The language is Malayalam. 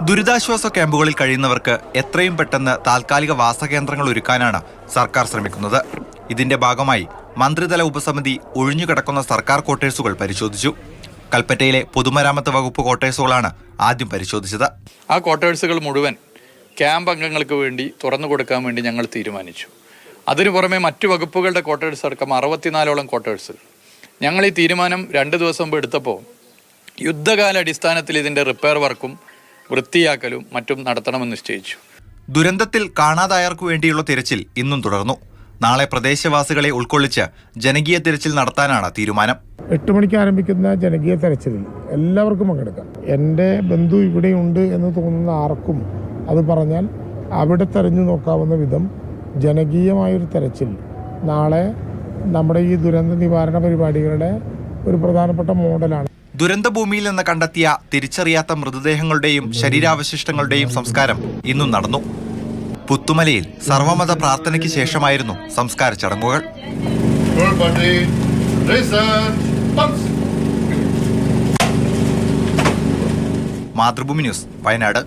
ദുരിതാശ്വാസ ക്യാമ്പുകളിൽ കഴിയുന്നവർക്ക് എത്രയും പെട്ടെന്ന് താൽക്കാലിക വാസകേന്ദ്രങ്ങൾ ഒരുക്കാനാണ് സർക്കാർ ശ്രമിക്കുന്നത്. ഇതിന്റെ ഭാഗമായി മന്ത്രിതല ഉപസമിതി ഒഴിഞ്ഞുകിടക്കുന്ന സർക്കാർ ക്വാർട്ടേഴ്സുകൾ പരിശോധിച്ചു. കൽപ്പറ്റയിലെ പൊതുമരാമത്ത് വകുപ്പ് ക്വാർട്ടേഴ്സുകളാണ് ആദ്യം പരിശോധിച്ചത്. ആ ക്വാർട്ടേഴ്സുകൾ മുഴുവൻ ക്യാമ്പ് അംഗങ്ങൾക്ക് വേണ്ടി തുറന്നു കൊടുക്കാൻ വേണ്ടി ഞങ്ങൾ തീരുമാനിച്ചു. അതിനു പുറമെ മറ്റു വകുപ്പുകളുടെ ക്വാർട്ടേഴ്സ് അടക്കം 64ഓളം ക്വാർട്ടേഴ്സ് ഞങ്ങൾ ഈ തീരുമാനം 2 ദിവസം മുമ്പ് എടുത്തപ്പോൾ യുദ്ധകാല അടിസ്ഥാനത്തിൽ ഇതിൻ്റെ റിപ്പയർ വർക്കും വൃത്തിയാക്കലും മറ്റും നടത്തണമെന്ന് നിശ്ചയിച്ചു. ദുരന്തത്തിൽ കാണാതായവർക്ക് വേണ്ടിയുള്ള തിരച്ചിൽ ഇന്നും തുടർന്നു. നാളെ പ്രദേശവാസികളെ ഉൾക്കൊള്ളിച്ച് ജനകീയ തിരച്ചിൽ നടത്താനാണ് തീരുമാനം. 8 മണിക്ക് ആരംഭിക്കുന്ന ജനകീയ തെരച്ചിലിൽ എല്ലാവർക്കും പങ്കെടുക്കാം. എൻ്റെ ബന്ധു ഇവിടെയുണ്ട് എന്ന് തോന്നുന്ന ആർക്കും അത് പറഞ്ഞാൽ അവിടെ തെരഞ്ഞു നോക്കാവുന്ന വിധം ജനകീയമായൊരു തെരച്ചിൽ നാളെ നമ്മുടെ ഈ ദുരന്ത നിവാരണ പരിപാടികളുടെ ഒരു പ്രധാനപ്പെട്ട മോഡലാണ്. ദുരന്തഭൂമിയിൽ നിന്ന് കണ്ടെത്തിയ തിരിച്ചറിയാത്ത മൃതദേഹങ്ങളുടെയും ശരീരാവശിഷ്ടങ്ങളുടെയും സംസ്കാരം ഇന്നും നടന്നു. പുത്തുമലയിൽ സർവമത പ്രാർത്ഥനയ്ക്ക് ശേഷമായിരുന്നു സംസ്കാര ചടങ്ങുകൾ. മാതൃഭൂമി ന്യൂസ്, വയനാട്.